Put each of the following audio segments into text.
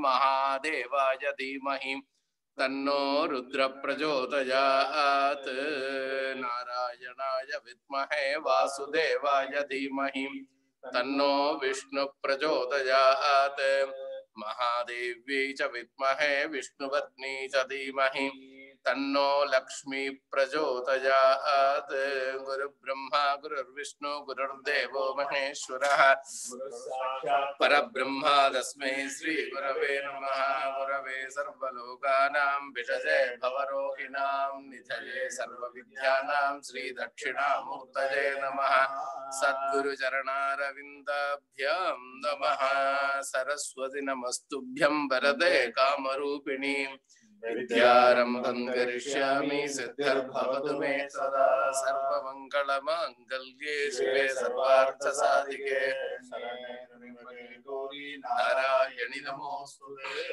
महादेवाय धीमहि तन्नो रुद्र प्रचोदयात् नारायणाय विद्महे वासुदेवाय धीमहि तन्नो विष्णु प्रचोदयात् महादेव्यै च विद्महे विष्णुपत्नी च धीमहि तन्नो लक्ष्मी प्रचोदयात् गुरुब्रह्मा गुरुर्विष्णु गुरुर्देवो महेश्वरः परब्रह्मा तस्मै श्री गुरवे नमः गुरवे सर्वलोकानां विषजे भवरोगिणां निधये सर्वविद्यानां श्री दक्षिणामूर्तये नमः सद्गुरुचरणारविन्दाभ्यां नमः सरस्वती नमस्तुभ्यं वरदे कामरूपिणी विद्यारम्भं करिष्यामि सिद्धिर्भवतु मे सदा सर्वमङ्गलमाङ्गल्ये शिवे सर्वार्थसाधिके नारायणि नमोस्तुते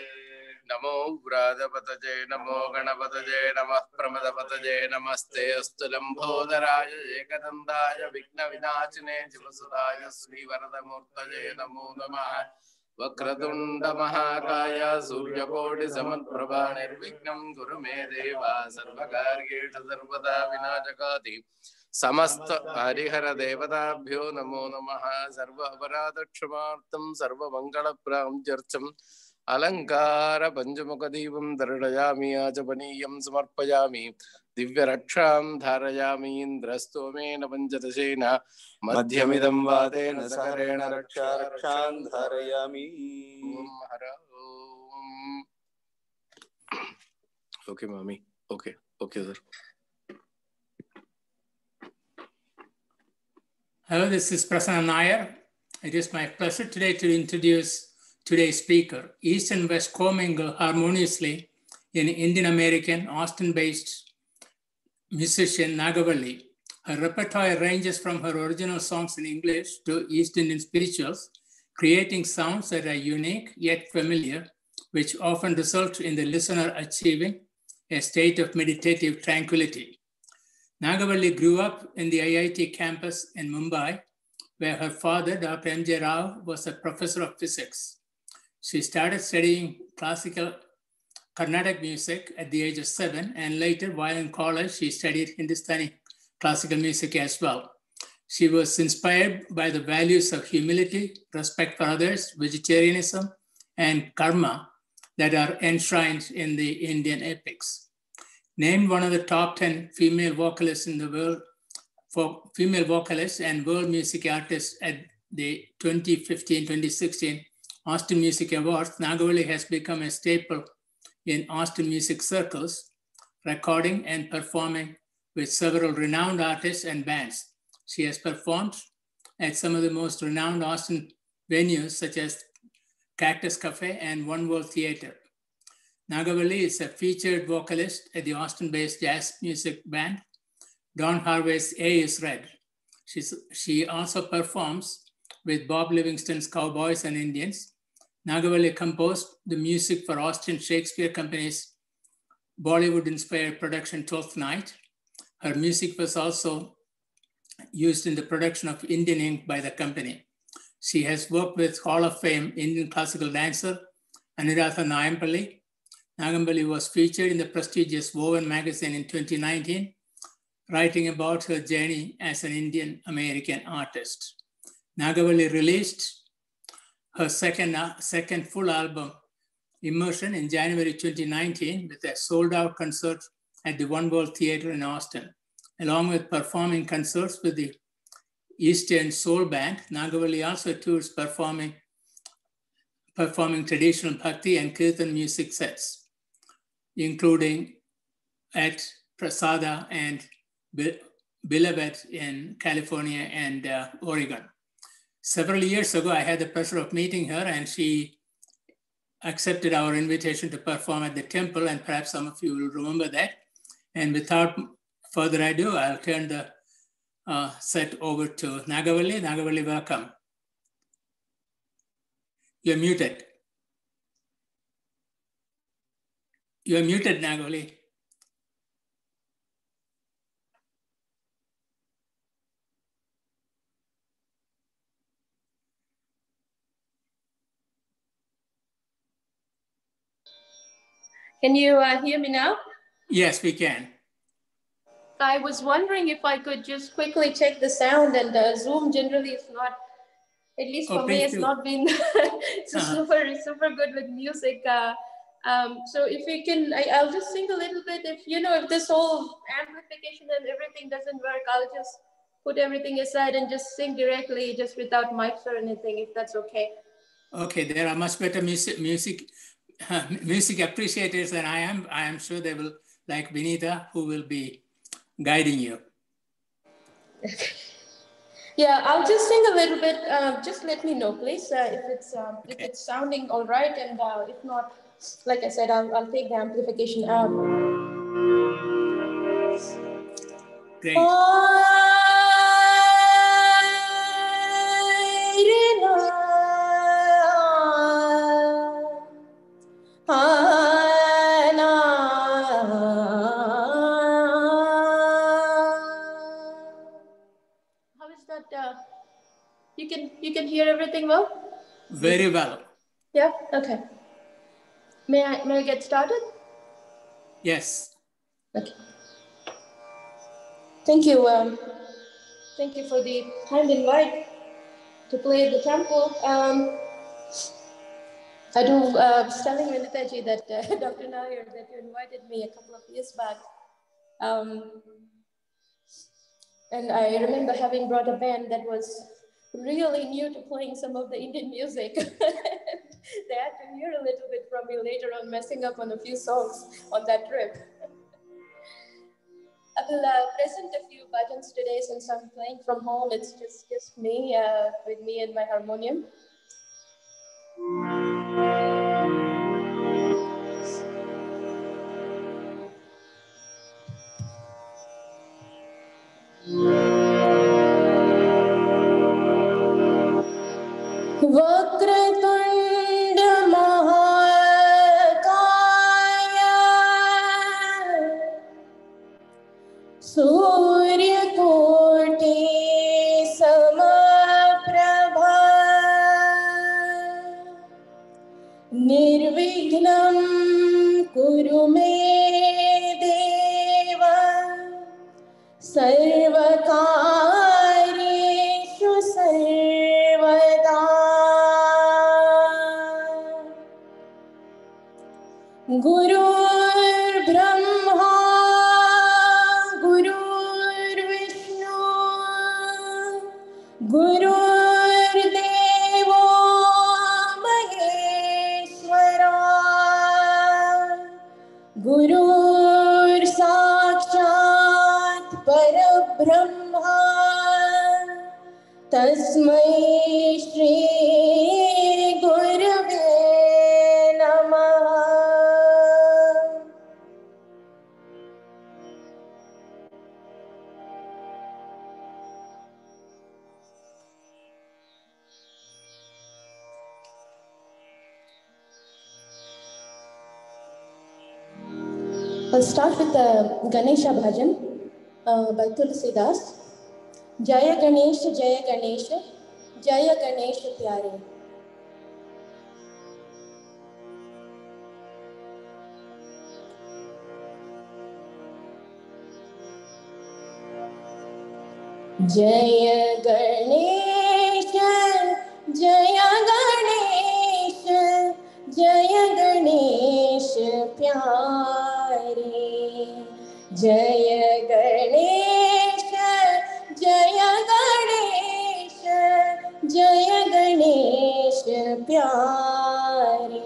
नमो व्राजपतये नमो गणपतये नमः प्रमदपतये नमस्ते अस्तु लम्बोदराय एकदन्ताय विघ्नविनाशिने शिवसुताय श्रीवरदमूर्तये नमो नमः वक्रतुंड महाकाय सूर्यकोटि समप्रभा निर्विघ्नं कुरु मे देव सर्वकार्येषु सर्वदा विनाशकाति समस्त हरिहर देवताभ्यो नमो नमः सर्व अपराध क्षमार्थं सर्व मंगल प्राप्त्यर्थं अलंकार पंचमुख दीपं दर्शयामि आचमनीयं समर्पयामि Divya रक्षां धारयामि इंद्रस्तोमेन पंचदशेन मध्यमिदं वातेन सकरेण रक्षां धारयामि। Okay, mommy. Okay, sir. Hello, this is Prasanna Nair. It is my pleasure today to introduce today's speaker. East and West commingle harmoniously in Indian-American, Austin-based musician Nagavalli. Her repertoire ranges from her original songs in English to East Indian spirituals, creating sounds that are unique yet familiar, which often result in the listener achieving a state of meditative tranquility. Nagavalli grew up in the IIT campus in Mumbai, where her father, Dr. M.J. Rao, was a professor of physics. She started studying classical Carnatic music at the age of 7, and later, while in college, she studied Hindustani classical music as well. She was inspired by the values of humility, respect for others, vegetarianism, and karma that are enshrined in the Indian epics. Named one of the top 10 female vocalists in the world, for female vocalists and world music artists at the 2015-2016 Austin Music Awards, Nagavalli has become a staple in Austin music circles, recording and performing with several renowned artists and bands. She has performed at some of the most renowned Austin venues such as Cactus Cafe and One World Theater. Nagavalli is a featured vocalist at the Austin-based jazz music band, Don Harvey's A is Red. She also performs with Bob Livingston's Cowboys and Indians. Nagavalli composed the music for Austin Shakespeare Company's Bollywood-inspired production 12th Night. Her music was also used in the production of Indian Ink by the company. She has worked with Hall of Fame Indian classical dancer Anuradha Nayampally. Nagavalli was featured in the prestigious Woven magazine in 2019, writing about her journey as an Indian-American artist. Nagavalli released her second full album, Immersion, in January 2019 with a sold-out concert at the One World Theater in Austin. Along with performing concerts with the Eastern Soul Band, Nagavalli also tours performing traditional bhakti and kirtan music sets, including at Prasada and Beloved in California and Oregon. Several years ago, I had the pleasure of meeting her, and she accepted our invitation to perform at the temple, and perhaps some of you will remember that. And without further ado, I'll turn the set over to Nagavalli. Nagavalli, welcome. You're muted. You're muted, Nagavalli. Can you hear me now? Yes, we can. I was wondering if I could just quickly check the sound, and Zoom generally is not, at least for me, it's not been super good with music. So if you can, I'll just sing a little bit. If this whole amplification and everything doesn't work, I'll just put everything aside and just sing directly, just without mics or anything, if that's okay. Okay, there are much better music appreciators than I am. I am sure they will like Vinita, who will be guiding you. Yeah, I'll just sing a little bit. Just let me know, please, if it's sounding all right, and if not, like I said, I'll take the amplification out. Great. How is that? You can hear everything well? Very well. Yeah. Okay. May I get started? Yes. Okay. Thank you. Thank you for the kind invite to play at the temple. I was telling Vinitaji that Dr. Nair, that you invited me a couple of years back. And I remember having brought a band that was really new to playing some of the Indian music. They had to hear a little bit from me later on, messing up on a few songs on that trip. I will present a few bhajans today since I'm playing from home. It's just me, with me and my harmonium. Vakratunda महाकाय सूर्यकोटि समप्रभा निर्विघ्नं कुरु मे देव सर्वकार्येषु सर्वदा गुरुर्ब्रह्मा गुरुर्विष्णु गुरुर्देवो महेश्वरा गुरुर्साक्षात् परब्रह्मा तस्मै श्री गुरवे नमः. I'll start with the Ganesha Bhajan by Tulsidas. Jaya Ganesha, Jaya Ganesha, Jaya Ganesha Pyare. Jaya Ganesha, Jaya Ganesha, Jaya Ganesha Pyare. Jaya Ganesha, Jaya Ganesha, Jaya Ganesha Pyare.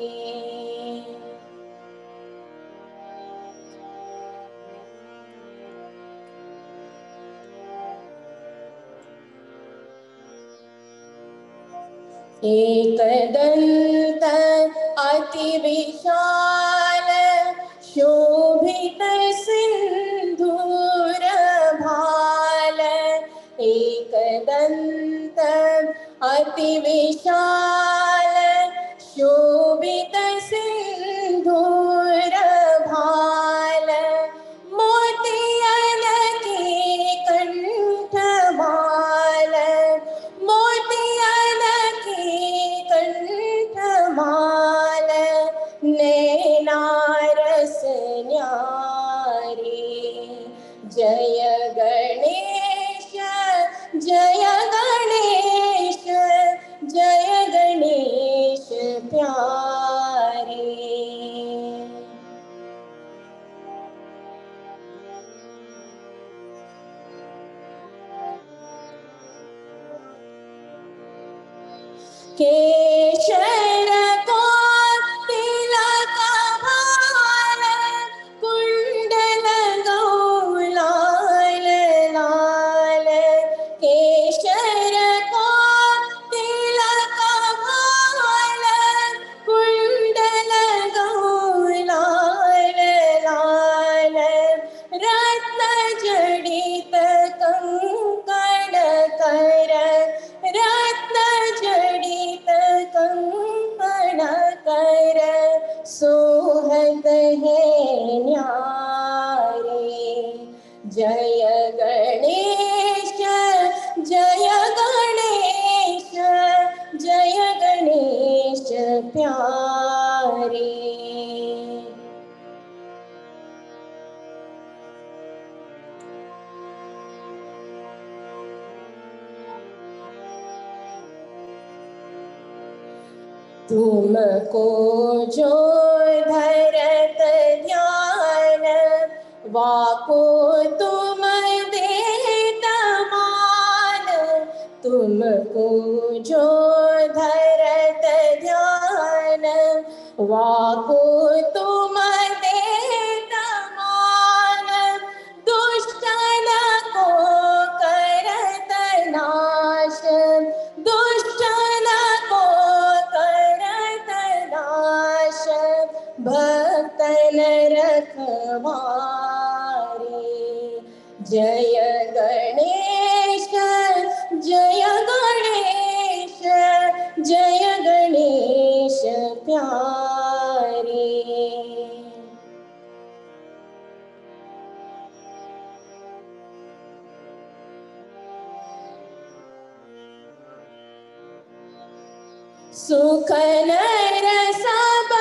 Ekdant अति विशाल शोभित सिंधूर भाल एकदंत अति विशाल शोभित सिंधूर भाल मोतियन की कंठमाल मोतियन की कंठमाल ने केशर को तिलक भाल कुंडल गौ लाल लाल केशर को तिलक भाल कुंडल गौ लाल लाल रत्न जडित कंकण कर रत्न जडित कंकण कर सोहत है न्यारे जय गणेश जय गणेश जय गणेश प्यारे तुमको जो धरत ध्यान वाको तुम देत मान तुमको जो धरत ध्यान वाको तुम देत मान दुष्टन को करत नाश दुष्टन को करत नाश भक्तन रखवारे जय गणेश जय गणेश जय गणेश प्यारे सुख नर सब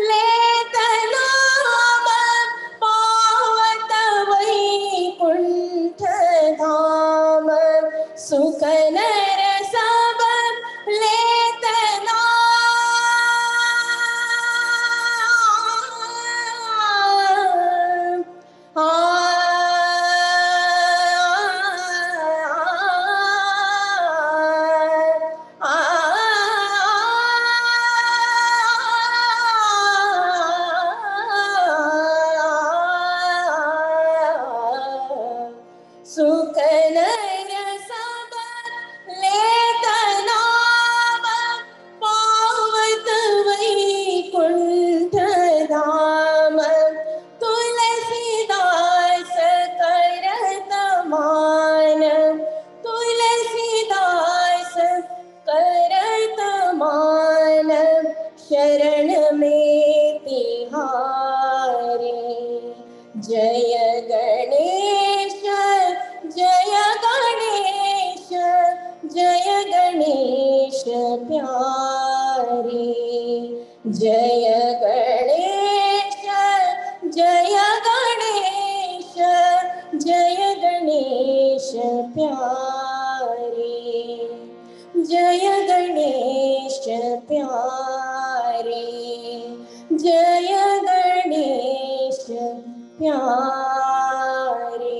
लेत नाम पावत वैकुंठ धाम सुख नर सब लेत नाम सुख नर सब लेत नाम पावत वैकुंठ धाम तुलसीदास करत मान तुलसीदास करत मान शरण में तिहारे जय गणेश जय गणेश जय गणेश प्यारे जय गणेश जय गणेश जय गणेश प्यारे जय गणेश प्यारे जय गणेश प्यारे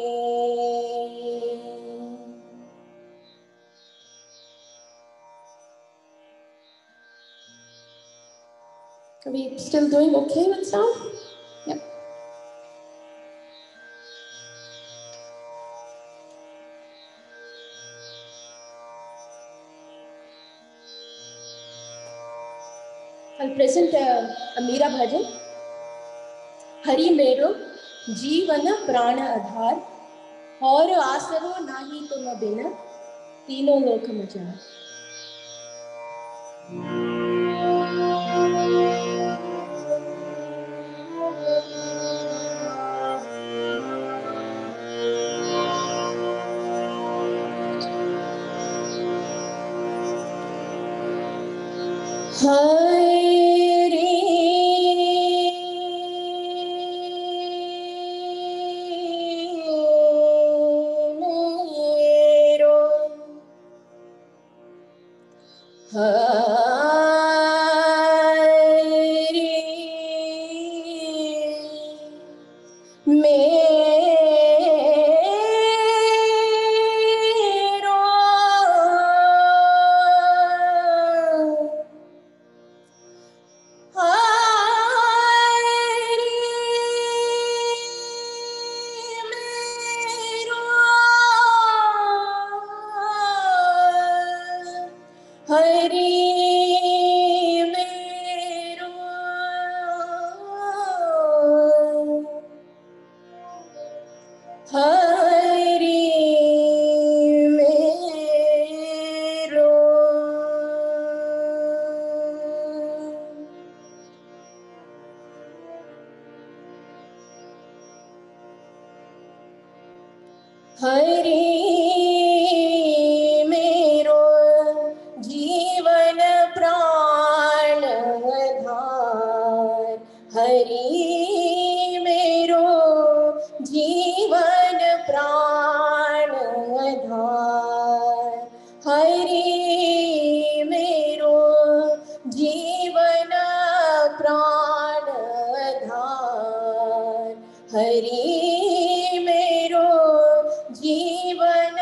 Are we still doing okay with sound? Yep. I'll present a Meera bhajan. Hari मेरो जीवन प्राण आधार और आसरो नाही तुम बिन तीनों लोक मजार हरि मेरो हरि मेरो जीवन प्राण आधार, हरि मेरो जीवन प्राण आधार, हरि मेरो जीवन प्राण आधार, हरि मेरो जीवन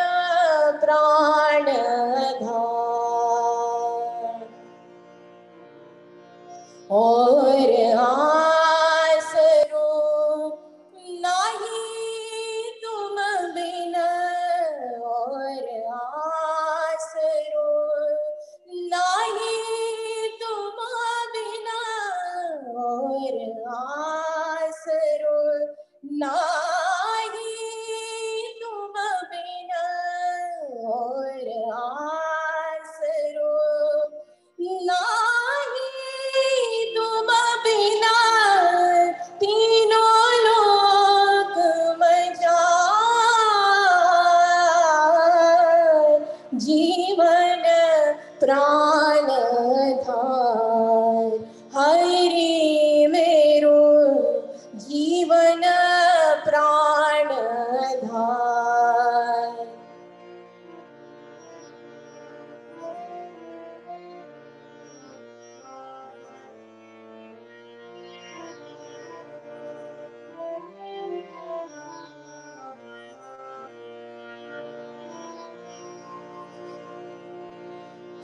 प्राण आधार। और आसरो नहीं तुम बिना, और आसरो नहीं तुम बिना, और आसरो नहीं तुम बिना, और आसरो नहीं तुम बिना, तीनों लोक मजार, जीवन प्राण धार, हरि मेरो जीवन प्राण धार।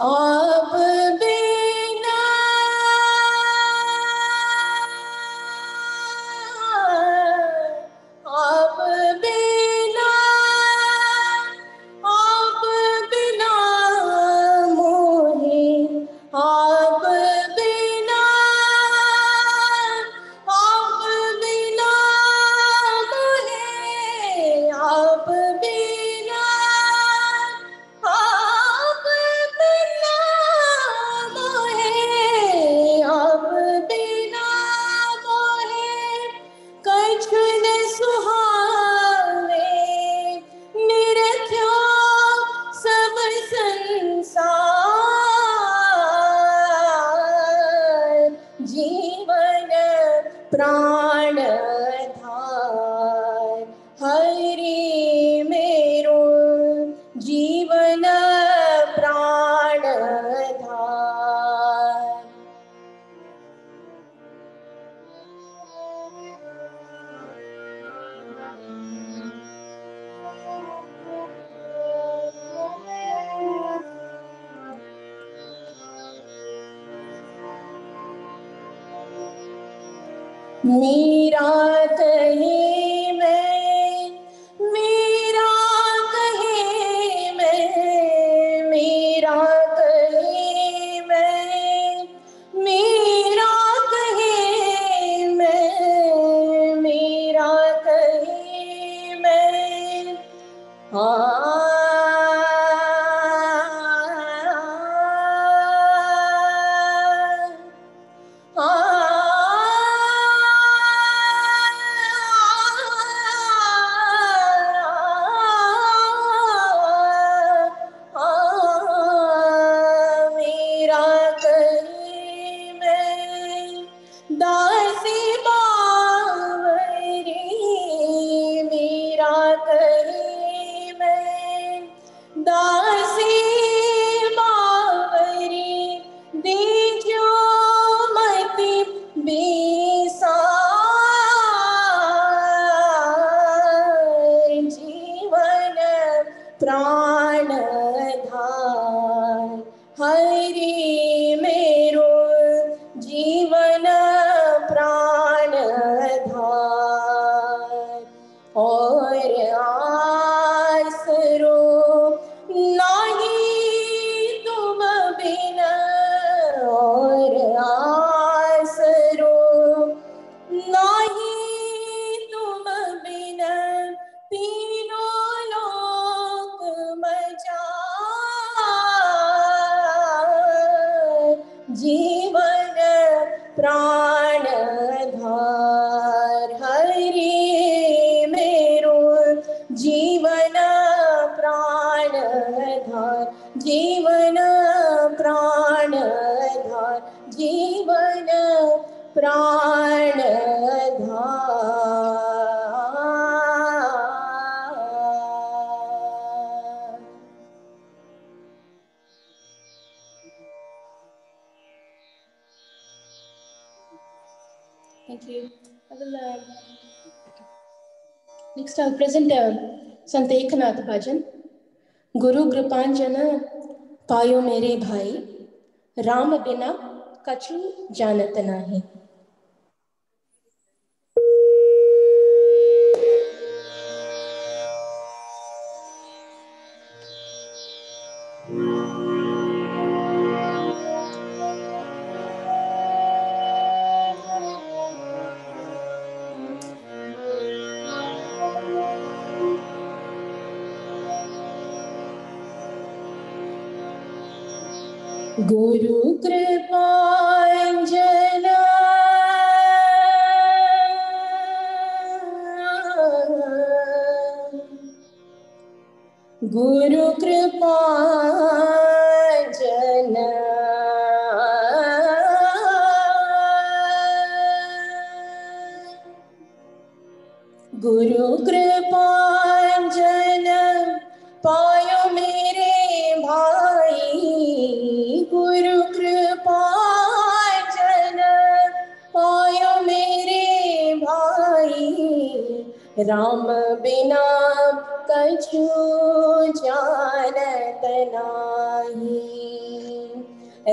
आप बिना आप बिना आप बिना मोहे, आप बिना मोहे, आप बिना आप बिना मोहे, आप बिना मोहे कछु न सुहावे, निरख्यो सब संसार, जीवन प्राण धार, हरि मेरो जीवन प्राण धार। मीरा कहे मैं, मीरा कहे मैं, मीरा कहे मैं, मीरा कहे मैं, मीरा कहे मैं, मेरा कहीं मैं दासी बावरी, मेरा कहीं मैं दासी बावरी, दीजो मति बेसार, जीवन प्राण धार, हरि मेरो जीवन प्राण धार। और आसरो नहीं तुम बिना, और आसरो Thank you. Next I'll present Sant Ekanath Bhajan. Guru Kripanjana पायो मेरे भाई राम बिना कछु जानत नाही. गुरु कृपांजना गुरु कृपांजना गुरु कृपांजना पायो मेरे भाई गुरु कृपांजना पायो मेरे भाई राम बिना कछु जानत नाही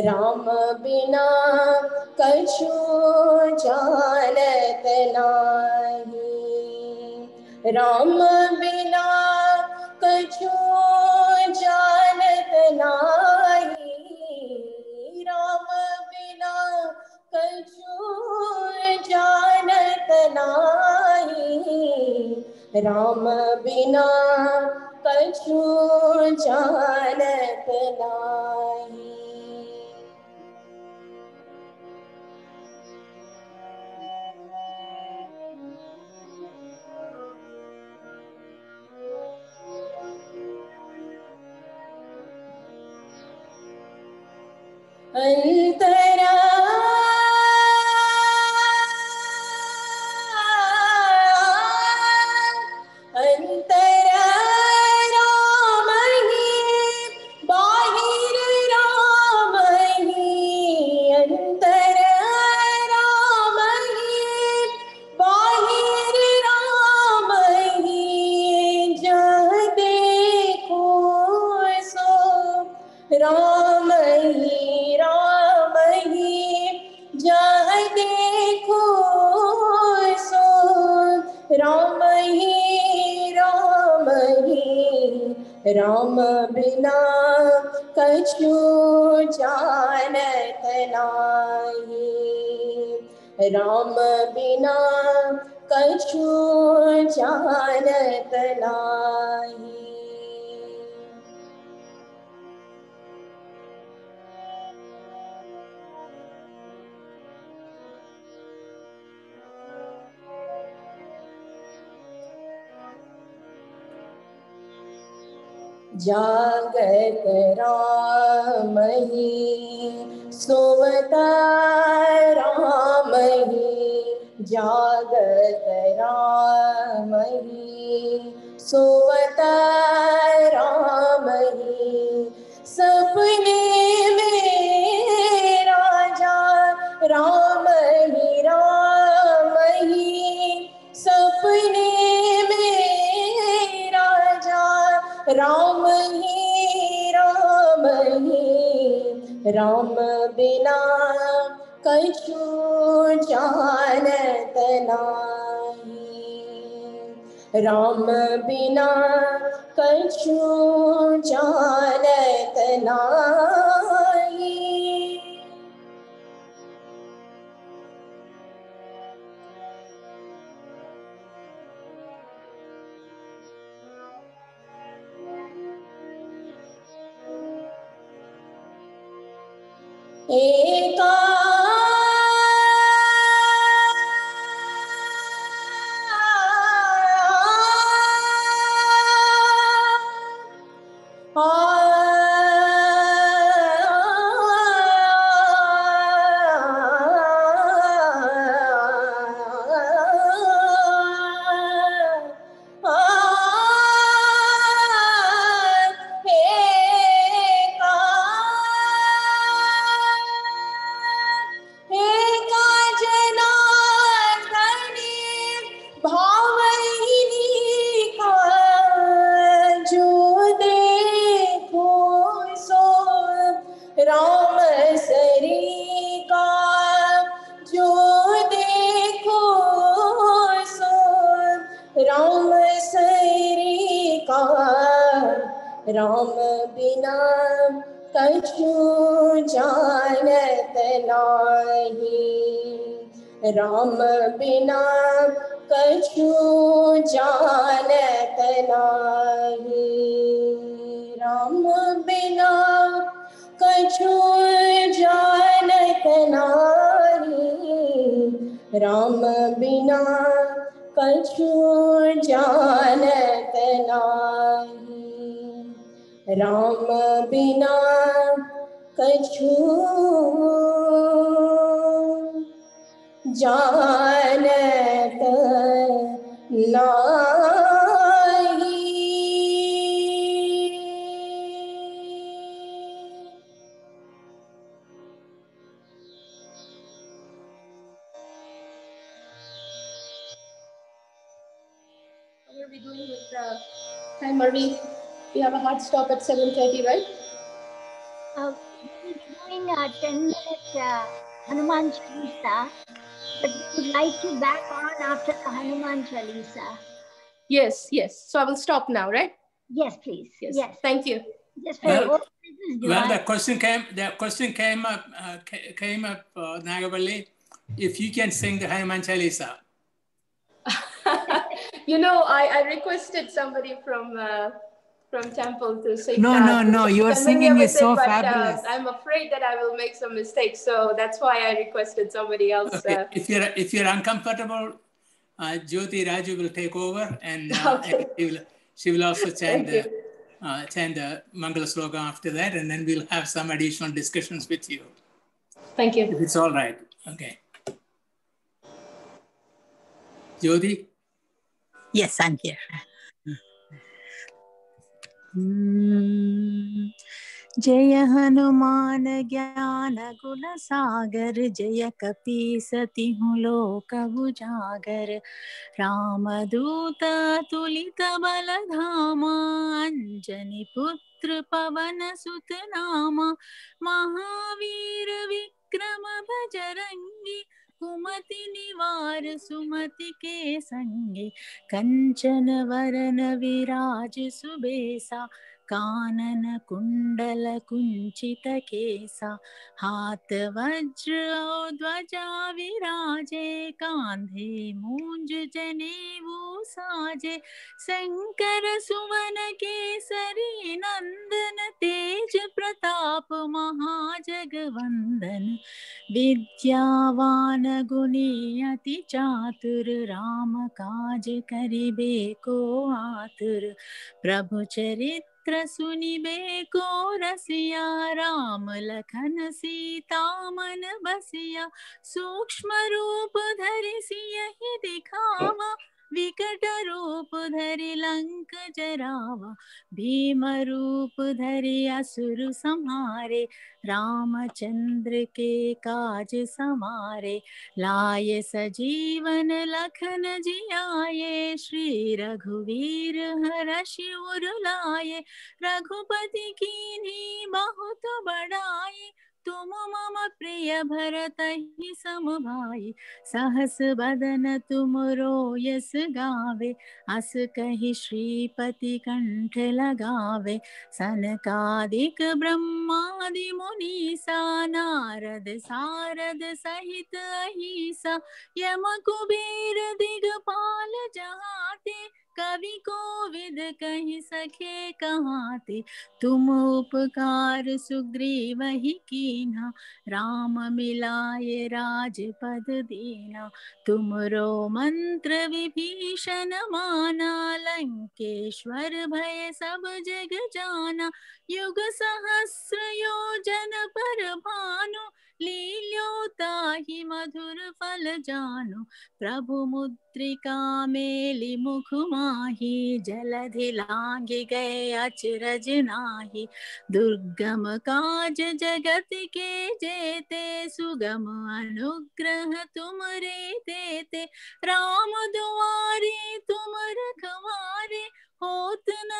राम बिना कछु जानत नाही राम बिना कछु जानत नाही राम बिना कछु जानत नाही राम बिना कछु जानत नाही. अंतरा अंतरा राम ही बाहिर राम ही अंतरा राम ही बाहिर राम ही जहाँ देखो सो राम ही जहाँ देखो सो राम ही राम बिना कछु जानत नाही राम बिना कछु जानत नाही. जागत राम ही सोवता राम ही जागत राम ही सोवता राम ही सपने में राजा राम ही सपने में राजा राम ही राम बिना कछु जानत नाही राम बिना कछु जानत नाही. एका राम बिना कछु जानत नाही, राम बिना कछु जानत नाही, राम बिना कछु जानत नाही, राम बिना कछु जानत नाही, राम बिना कछु जानत नाही। What are we doing with the time? Are we have a hard stop at 7:30, right? We will be doing a 10-minute Hanuman Chalisa, but we would like you back on after the Hanuman Chalisa. Yes, yes. So I will stop now, right? Yes, please. Yes. Yes. Thank you. Just for Well, well, the question came up, Nagavalli, if you can sing the Hanuman Chalisa. You know, I requested somebody from temple to sing No, that. no, no. Your singing is so fabulous. I'm afraid that I will make some mistakes, so that's why I requested somebody else. Okay. If you're uncomfortable, Jyoti Raju will take over, and, Okay. and she will also chant Thank the Mangala Sloka after that, and then we'll have some additional discussions with you. Thank you. If it's all right. Okay. Jyoti? Yes, I'm here. जय हनुमान ज्ञान गुण सागर, जय कपीस तिहुँ लोक उजागर, रामदूत तुलित बल धामा, अंजनी पुत्र पवन सुत नामा, महावीर विक्रम बजरंगी, कुमति निवार सुमति के संगी, कंचन वरन विराज सुबेसा, कानन कुंडल कुंचित केसा, हाथ वज्र और ध्वजा विराजे, कांधे मूंज जनेऊ साजे, शंकर सुवन केसरी नंदन, तेज प्रताप महाजगवंदन, विद्यावान गुणी अति चातुर, राम काज करिबे को आतुर, प्रभु चरित्र सुनिबे को रसिया, राम लखन सीता मन बसिया, सूक्ष्म रूप धरि सियहि दिखावा, विकट रूप धरि लंक जरावा, भीम रूप धरि असुर संहारे, रामचंद्र के काज समारे, लाए सजीवन लखन जियाए, श्री रघुवीर हरषि उर लाए, रघुपति कीन्ही बहुत बड़ाई, तुम मम प्रिय भरतहि सम भाई, सहस बदन तुम रोयस गावे, अस कहि श्रीपति कंठ लगावे, सनकादिक ब्रह्मादि मुनीसा, नारद सारद सहित अहिसा, यम कुबेर दिगपाल जहाते, कवि कोविद कहि सके कहाते, तुम उपकार सुग्रीवहि कीन्हा, राम मिलाए राजपद दीना, तुमरो मंत्र विभीषण माना, लंकेश्वर भय सब जग जाना, युग सहस्र योजन पर भानु, लील्यो ताहि मधुर फल जानु, प्रभु मुद्रिका मेलि मुख माहि, जलधि लांघि गए अचरज नाही, दुर्गम काज जगत के जेते, सुगम अनुग्रह तुमरे देते, राम दुआरे तुम रखवारे, होत न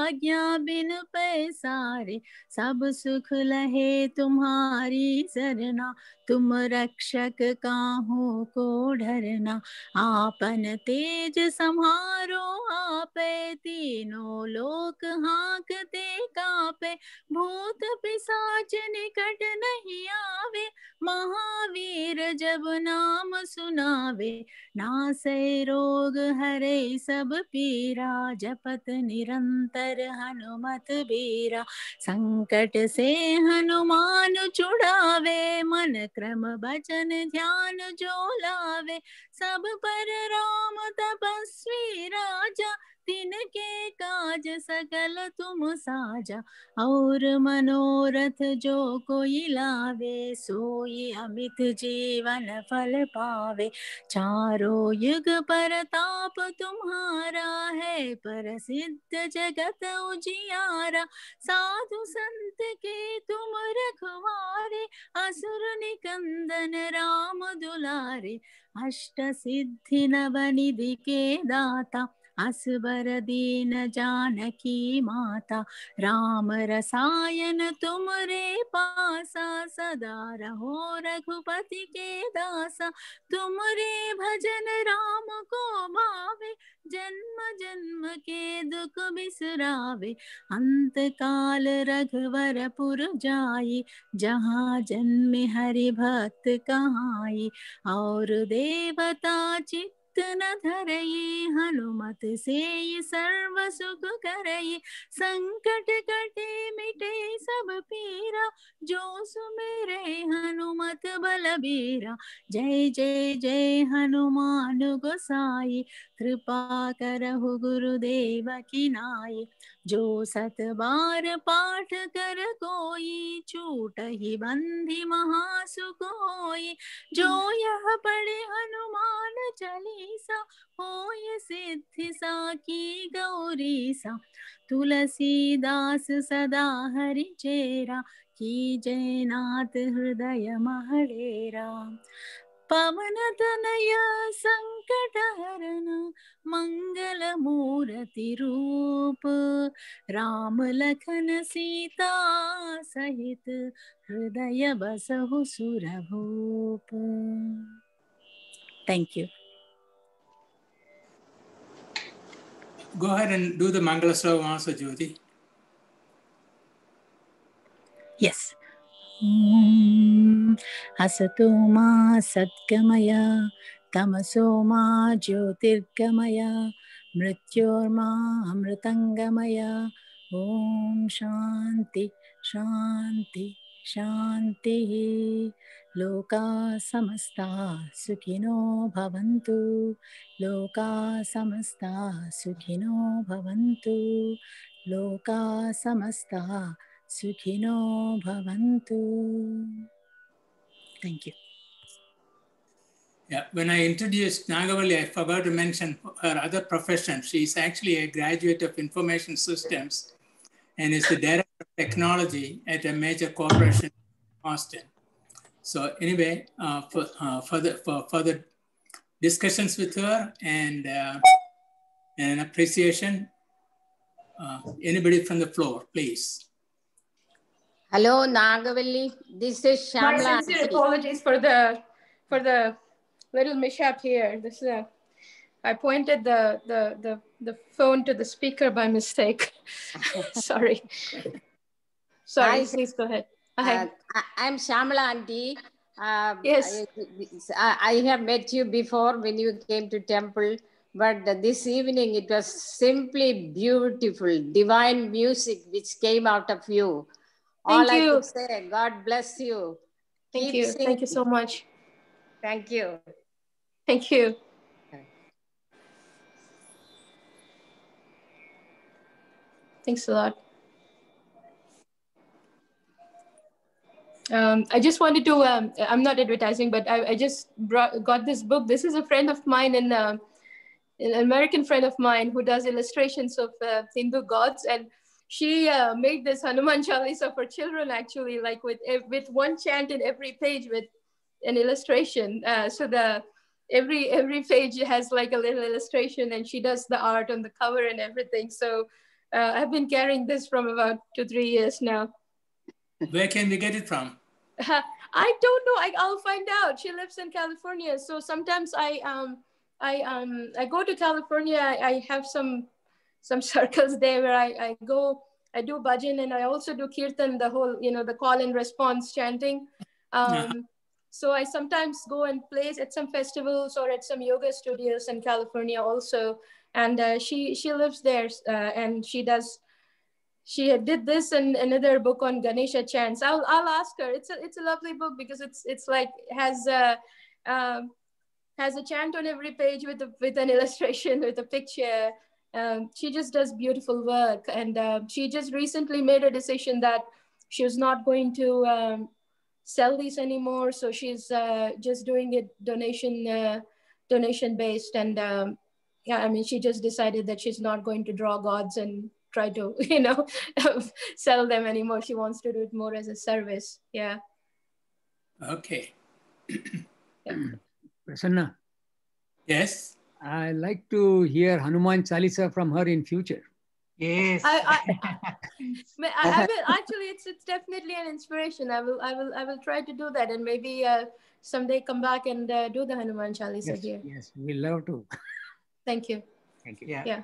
आज्ञा बिन पैसारे, सब सुख लहे तुम्हारी सरना, तुम रक्षक काहू को डरना। आपन तेज सम्हारो आपे, तीनों लोक हाँकते कापे, भूत पिशाच निकट नहीं आवे, महावीर जब नाम सुनावे। नासै रोग हरे सब पीरा, जपत निरंतर हनुमत बीरा। संकट से हनुमान छुड़ावे, मन क्रम भजन ध्यान जो लावे। सब पर राम तपस्वी राजा, तिनके काज सकल तुम साजा। और मनोरथ जो कोई लावे, सोई अमित जीवन फल पावे। चारों युग परताप तुम्हारा है, प्रसिद्ध जगत उजियारा। साधु संत के तुम रखवारे, असुर निकंदन राम दुलारे। अष्ट सिद्धि नव निधि के दाता, असबर दीन जानकी माता। राम रसायन तुमरे पासा, सदा रहो रघुपति के दासा। तुमरे भजन राम को भावे, जन्म जन्म के दुख बिसरावे। अंत काल रघुवरपुर जाई, जहाँ जन्म हरि भक्त कहाई। और देवता चित्त न धरई, हनुमत से सर्व सुख करई। संकट कटे मिटे सब पीरा, जो सुमिरे हनुमत बलबीरा। जय जय जय हनुमान गोसाई, कृपा करहु गुरुदेव की नाई। जो सत बार पाठ कर कोई, छूटहि बंधि महासुख होई। जो यह पढ़े हनुमान चालीसा, होय सिद्धि साकी गौरीसा। तुलसीदास सदा हरि चेरा, की जय नाथ हृदय महडेरा। पवन तनय संकट हरन, मंगल मूर्ति रूप। राम लखन सीता सहित, हृदय बसहु सुरभूप। Thank you. Go ahead and do the Mangala Slovam also, Jyoti. Yes. Asato ma satgamaya, tamaso ma jyotirgamaya, mrityorma amritangamaya. Om Shanti Shanti Shanti. Loka samasta sukhino bhavantu. Loka samasta sukhino bhavantu. Loka samasta Sukhino bhavantu. Thank you. Yeah, when I introduced Nagavalli, I forgot to mention her other profession. She's actually a graduate of information systems and is the director of technology at a major corporation in Austin. So anyway, for further discussions with her and appreciation, anybody from the floor, please. Hello, Nagavalli. This is Shamla. My sincere apologies for the little mishap here. This is I pointed the phone to the speaker by mistake. Sorry. Sorry, please go ahead. I'm Shamla auntie. Yes. I have met you before when you came to temple, but this evening it was simply beautiful, divine music which came out of you. Thank you. I could say, God bless you. Thank you. Singing. Thank you so much. Thank you. Thank you. Thanks a lot. I just wanted to, I'm not advertising, but I just got this book. This is a friend of mine, an American friend of mine who does illustrations of Hindu gods. And she made this Hanuman Chalisa for children, actually, like with one chant in every page with an illustration. So every page has like a little illustration, and she does the art on the cover and everything. So I've been carrying this from about 2 3 years now. Where can we get it from? I don't know. I'll find out. She lives in California, so sometimes I go to California. I have some circles there where I go. I do bhajan and I also do kirtan, the whole, the call and response chanting. So I sometimes go and play at some festivals or at some yoga studios in California also. And she lives there, and she did this and another book on Ganesha chants. I'll ask her. It's a lovely book because it's like has a chant on every page with an illustration, with a picture. She just does beautiful work, and she just recently made a decision that she was not going to sell these anymore. So she's just doing it donation based, and yeah, I mean, she just decided that she's not going to draw gods and try to sell them anymore. She wants to do it more as a service. Yeah. Okay. Yeah. Prasanna. Yes. I like to hear Hanuman Chalisa from her in future. Yes. I will actually. It's definitely an inspiration. I will try to do that, and maybe someday come back and do the Hanuman Chalisa here. Yes, we love to. Thank you. Thank you. Yeah. Yeah.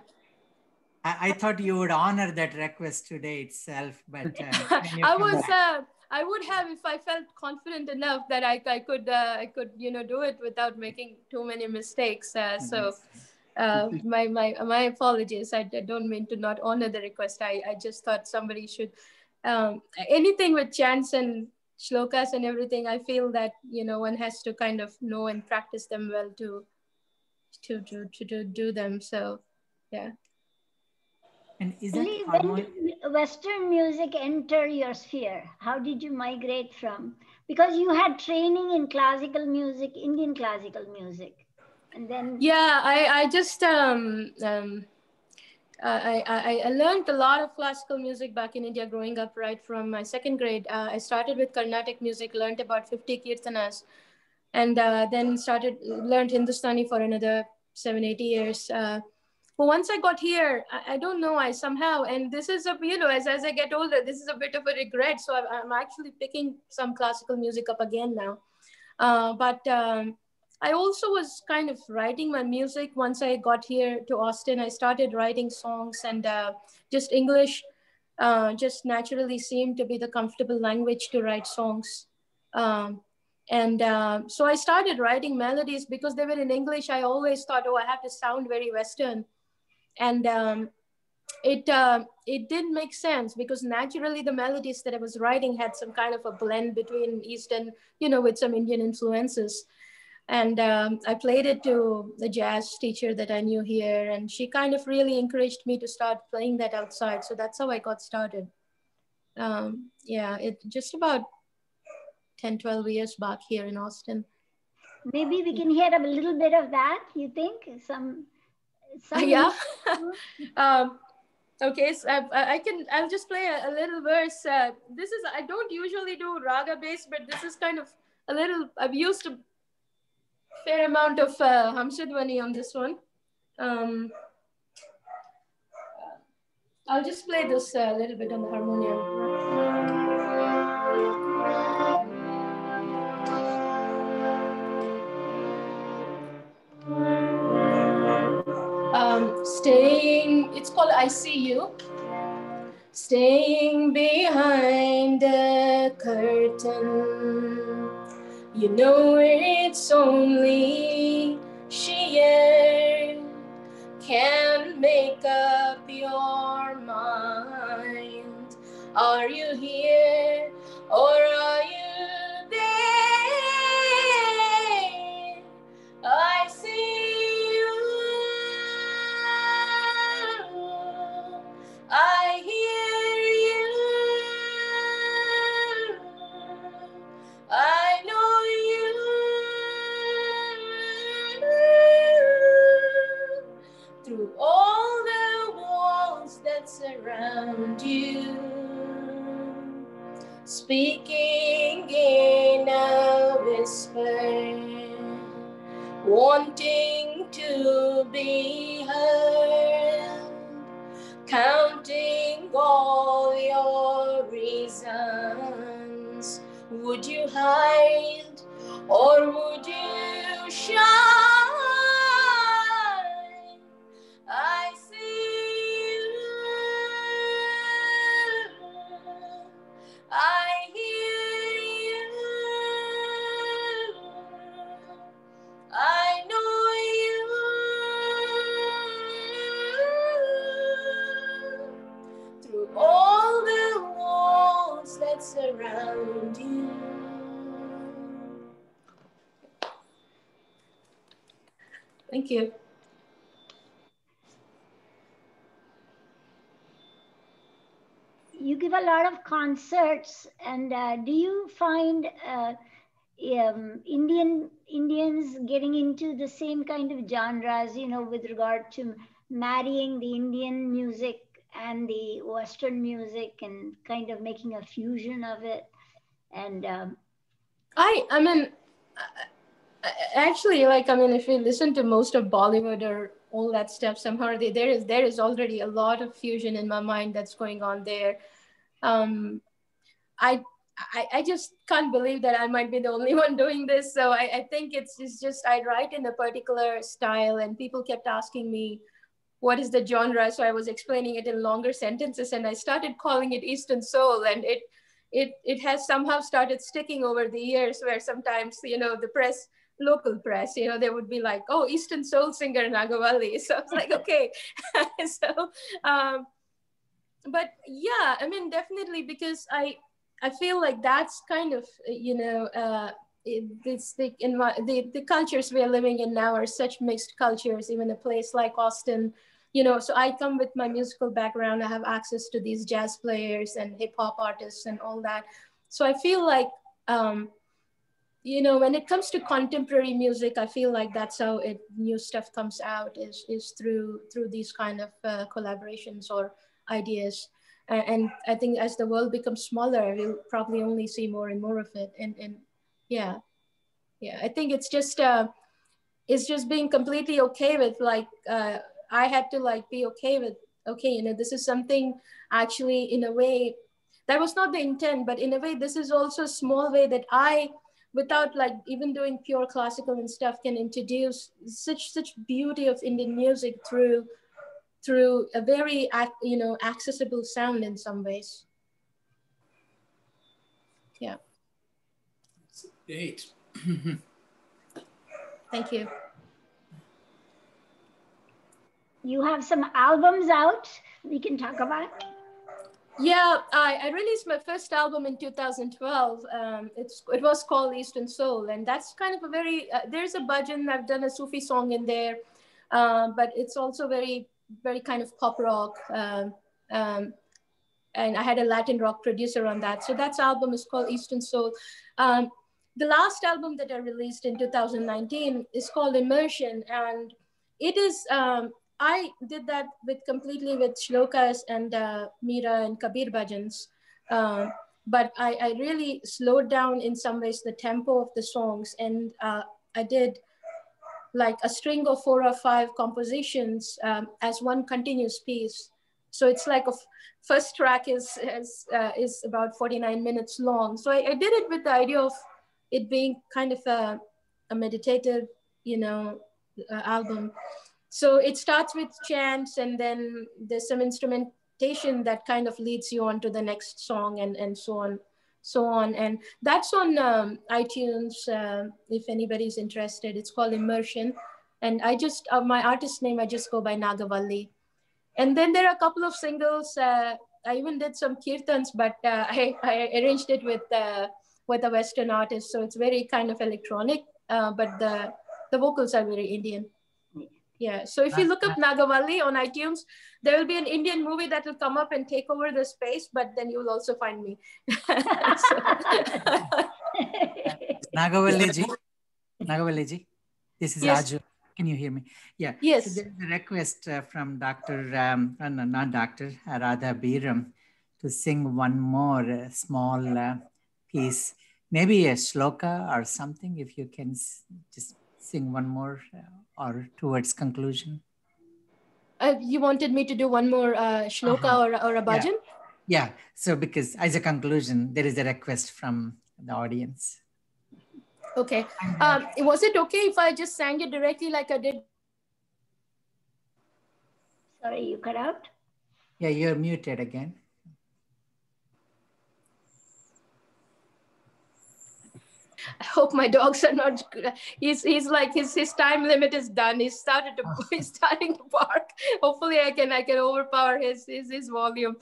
I thought you would honor that request today itself, but I would have if I felt confident enough that I could do it without making too many mistakes. So my apologies. I don't mean to not honor the request. I just thought somebody should anything with chants and shlokas and everything. I feel that one has to kind of know and practice them well to do them. So yeah. And is that when did Western music enter your sphere? How did you migrate from? Because you had training in classical music, Indian classical music, and then I just I learned a lot of classical music back in India growing up. Right from my second grade, I started with Carnatic music, learned about 50 kirtanas, and then learned Hindustani for another 7-8 years. But once I got here, I don't know, I somehow, and this is as I get older, this is a bit of a regret. So I'm actually picking some classical music up again now. But I also was kind of writing my music. Once I got here to Austin, I started writing songs, and just English just naturally seemed to be the comfortable language to write songs. So I started writing melodies because they were in English. I always thought, oh, I have to sound very Western. And it didn't make sense because naturally the melodies that I was writing had some kind of a blend between East and, with some Indian influences. And I played it to the jazz teacher that I knew here, and she kind of really encouraged me to start playing that outside. So that's how I got started. It just about 10, 12 years back here in Austin. Maybe we can hear a little bit of that, you think? Some yeah. Okay, so I'll just play a little verse. This is, I don't usually do raga based, but this is kind of a little, I've used a fair amount of Hamsadwani on this one. I'll just play this a little bit on the harmonium. It's called I See You. Staying behind the curtain, you know it's only she can make up your mind. Are you here or are you there? I see you, I hear you, I know you. Through all the walls that surround you, speaking in a whisper, wanting to be heard. counting all your reasons. Would you hide or would you shine? I see you, I hear you, I know you. Through all the walls that surround you. Thank you. You give a lot of concerts, and do you find Indians getting into the same kind of genres, you know, with regard to marrying the Indian music and the Western music and kind of making a fusion of it? And I mean, actually, like, I mean, if you listen to most of Bollywood or all that stuff, somehow there is already a lot of fusion in my mind that's going on there. I just can't believe that I might be the only one doing this. So I think it's just I write in a particular style, and people kept asking me, what is the genre? So I was explaining it in longer sentences, and I started calling it Eastern Soul, and it has somehow started sticking over the years, where sometimes, you know, the press, local press, you know, they would be like, oh, Eastern Soul singer Nagavalli. So I was like, okay. So but yeah, I mean, definitely, because I feel like that's kind of, you know, the cultures we are living in now are such mixed cultures. Even a place like Austin, you know, so I come with my musical background. I have access to these jazz players and hip hop artists and all that. So I feel like, you know, when it comes to contemporary music, I feel like that's how new stuff comes out, is through these kind of collaborations or ideas. And I think as the world becomes smaller, we'll probably only see more and more of it. And yeah, I think it's just being completely okay with, like, I had to like be okay with, okay, you know, this is something actually, in a way, that was not the intent, but in a way, this is also a small way that I, without like even doing pure classical and stuff, can introduce such beauty of Indian music through a very, you know, accessible sound in some ways. Yeah. Great. Thank you. you have some albums out we can talk about? Yeah, I released my first album in 2012. It was called Eastern Soul, and that's kind of a very, there's a bhajan, I've done a Sufi song in there, but it's also very kind of pop rock. And I had a Latin rock producer on that. So that album is called Eastern Soul. The last album that I released in 2019 is called Immersion, and it is, I did that completely with shlokas and Meera and Kabir bhajans. But I really slowed down in some ways the tempo of the songs, and I did like a string of 4 or 5 compositions as one continuous piece. So it's like first track is about 49 minutes long. So I did it with the idea of it being kind of a meditative, you know, album. So it starts with chants, and then there's some instrumentation that kind of leads you on to the next song, and so on. And that's on iTunes, if anybody's interested. It's called Immersion. And I just, my artist name, I just go by Nagavalli. And then there are a couple of singles. I even did some kirtans, but I arranged it with a Western artist. So it's very kind of electronic, but the vocals are very Indian. Yeah, so if you look up Nagavalli on iTunes, there will be an Indian movie that will come up and take over the space, but then you will also find me. Nagavalli ji, this is Yes. Raju. Can you hear me? Yeah. Yes. So there's a request from Dr. Not Dr. Radha Biram to sing one more small piece, maybe a shloka or something, if you can just sing one more or towards conclusion. You wanted me to do one more shloka or a bhajan? Yeah. So because as a conclusion, there is a request from the audience. Okay. Was it okay if I just sang it directly like I did? Sorry, you cut out? Yeah, you're muted again. I hope my dogs are not. He's like his time limit is done. He's starting to bark. Hopefully, I can overpower his volume.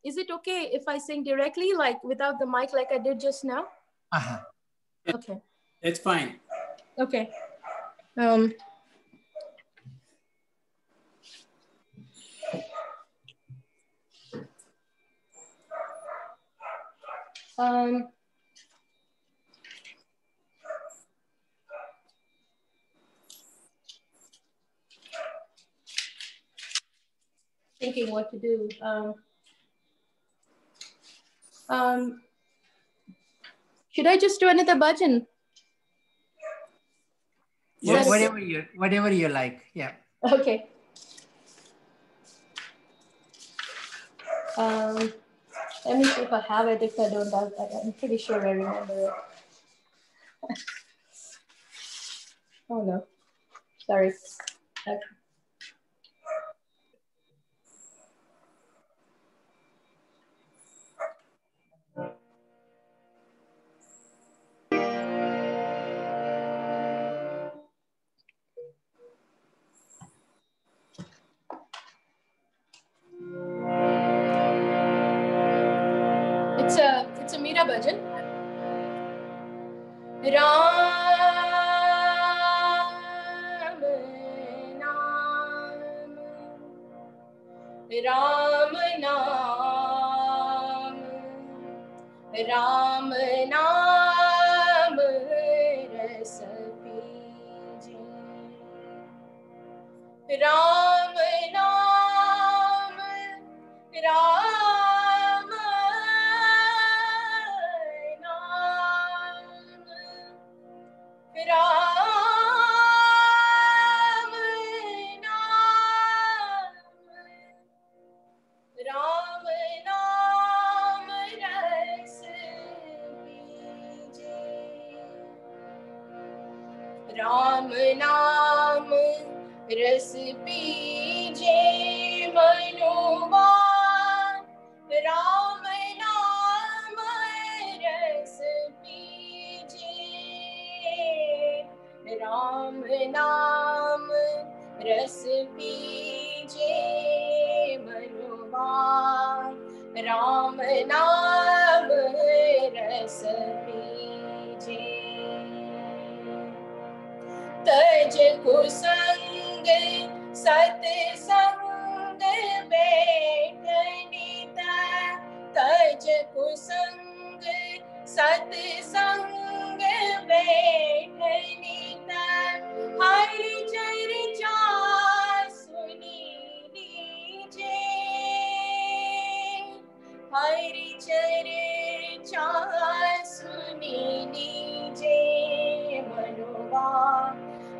Is it okay if I sing directly, like without the mic, like I did just now? Okay, that's fine. Okay. Thinking what to do. Should I just do another bhajan? Yes. Whatever you like. Yeah. Okay. Let me see if I have it. If I don't, I'm pretty sure I remember it. Oh no, sorry. Okay. It's a Meera bhajan. Ram Naam, Ram Naam Ras Piji. Ram Naam, Ram Naam, Ram Naam, Ram Naam Ras Piji. Ram Naam Ras Pije Manuvan. Ram Naam Ras Pije. Ram Naam Ras Pije Manuvan. Ram Naam Ras Pije. तज कुसंग सत संग बैठनीता तज कुसंग सत संग बैठनीता हरि चर्चा सुनी लीजे हरि चर्चा सुनी लीजे मनोवा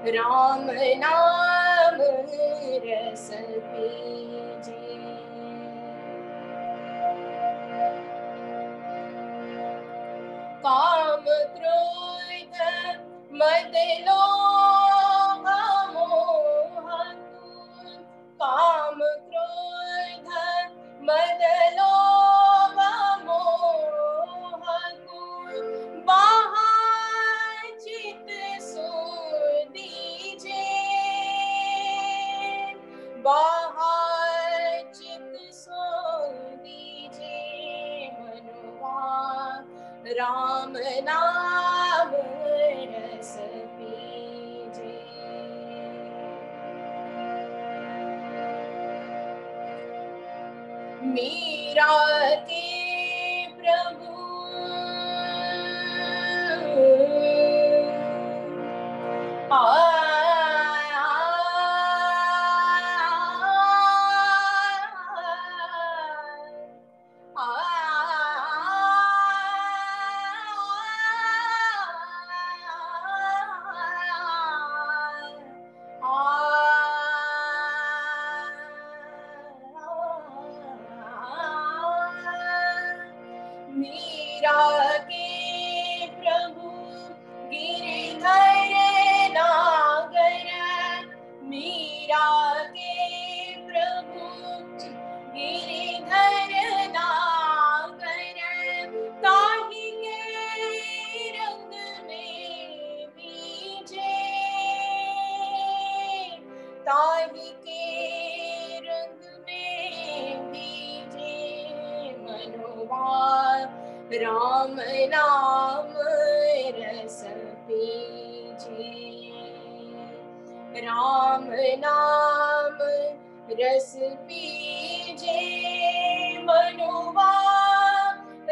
Ram Naam Ras Pije. Kaam Krodha Mad Lobha Moha Kaam Krodha Mad Lobha Moha Bahar Chit Bahar Chit so dije Manuvan. Ram Naam Ras Pije. Meera ke Prabhu राही के रंग में भीजे मनवा राम नाम रस पीजे राम नाम रस पीजे मनवा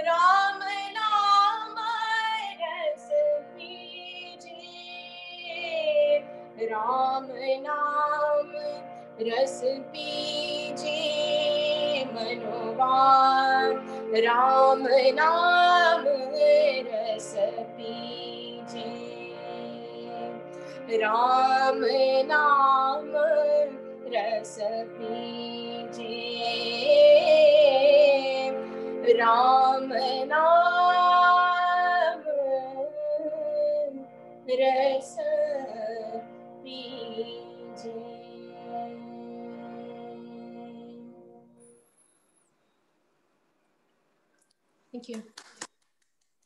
राम नाम रस पीजे राम नाम रस पीजे मनवा राम नाम रस पीजे राम नाम रस पीजे राम नाम रस पीजे. Thank you.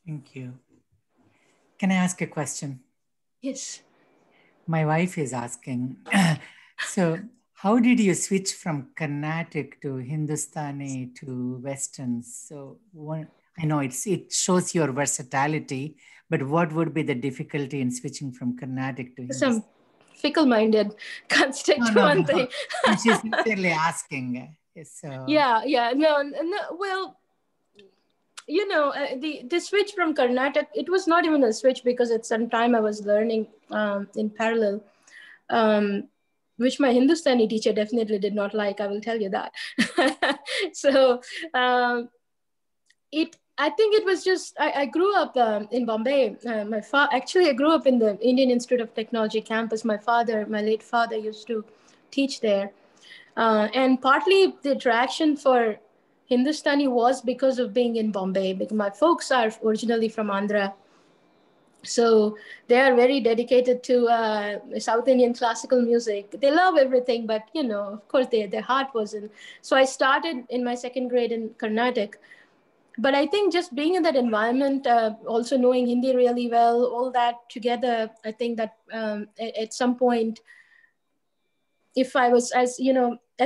Thank you. Can I ask a question? Yes. My wife is asking, so how did you switch from Carnatic to Hindustani to Western? So I know it shows your versatility, but what would be the difficulty in switching from Carnatic to Hindustani? Some fickle-minded, can't stick to one thing. She's sincerely asking. So. Yeah, no, well, you know, the switch from Carnatic, it was not even a switch because at some time I was learning in parallel, which my Hindustani teacher definitely did not like, I will tell you that. So I think it was just, I grew up in Bombay. Actually, I grew up in the Indian Institute of Technology campus. My late father used to teach there. And partly the attraction for Hindustani was because of being in Bombay, because my folks are originally from Andhra. So they are very dedicated to South Indian classical music. They love everything, but you know, of course, their heart wasn't. So I started in my second grade in Carnatic. But I think just being in that environment, also knowing Hindi really well, all that together, I think that at some point, if I was, as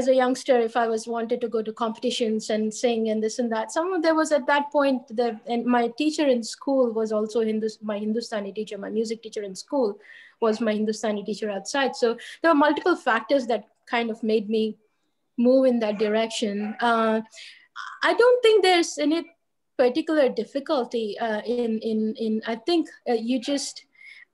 a youngster, if I was wanted to go to competitions and sing and this and that, there was at that point, and my teacher in school was also my Hindustani teacher, my music teacher in school was my Hindustani teacher outside. So there were multiple factors that kind of made me move in that direction. I don't think there's any particular difficulty in I think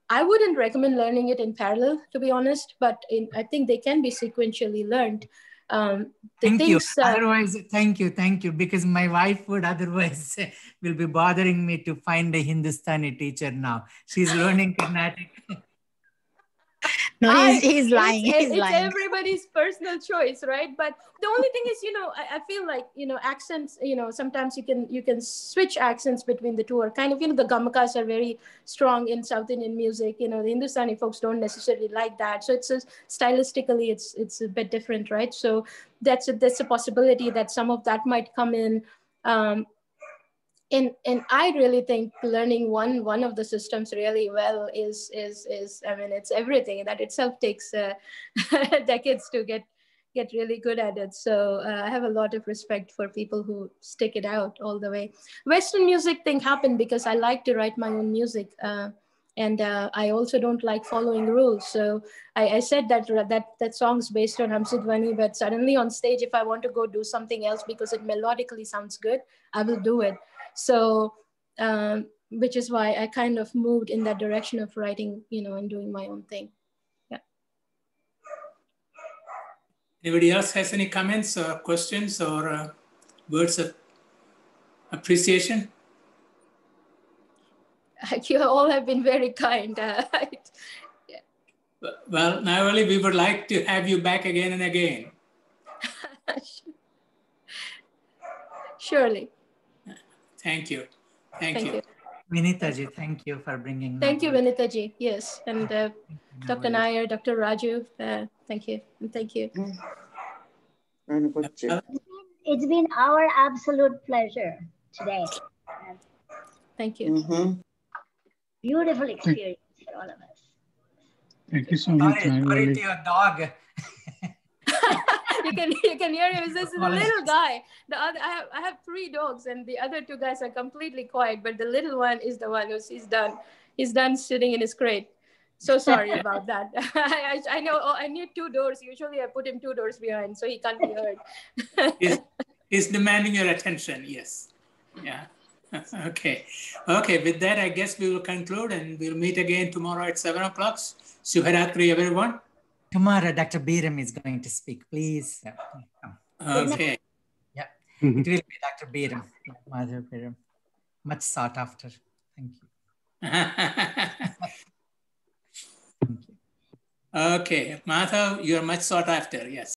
I wouldn't recommend learning it in parallel, to be honest, but I think they can be sequentially learned. Thank you. Otherwise, thank you, because my wife would otherwise will be bothering me to find a Hindustani teacher now. She's learning Carnatic. No, he's lying. He's lying. Everybody's personal choice, right? But the only thing is, I feel like, accents, sometimes you can switch accents between the two, or kind of, the Gamakas are very strong in South Indian music. The Hindustani folks don't necessarily like that. So stylistically, it's a bit different, right? So that's a possibility that some of that might come in. And I really think learning one of the systems really well is I mean, it's everything. That itself takes decades to get really good at it. So I have a lot of respect for people who stick it out all the way. Western music thing happened because I like to write my own music. And I also don't like following rules. So I said that song's based on Hamsidwani, but suddenly on stage, if I want to go do something else because it melodically sounds good, I will do it. So, which is why I kind of moved in that direction of writing, and doing my own thing. Yeah. Anybody else has any comments or questions or words of appreciation? You all have been very kind. Yeah. Well, Nayavali, we would like to have you back again and again. Surely. Thank you. Thank you. Vinita ji, thank you for bringing. Thank you, Vinita ji. Yes, and Dr. Nair, Dr. Raju, thank you. And thank you. It's been our absolute pleasure today. Thank you. Beautiful experience for all of us. Thank you so much. Sorry to your dog. you can hear him. He's this little guy. The other, I have 3 dogs, and the other 2 guys are completely quiet. But the little one is the one he's done sitting in his crate. So sorry about that. I know. Oh, I need 2 doors. Usually I put him 2 doors behind, so he can't be heard. He's demanding your attention. Yes. Yeah. Okay. Okay. With that, I guess we will conclude, and we'll meet again tomorrow at 7 o'clock. Shubharatri, everyone. Tomorrow, Dr. Biram is going to speak. Please. Okay. Yeah. It will be Dr. Biram. Mother Biram. Much sought after. Thank you. Okay. Madhav, you're much sought after. Yes.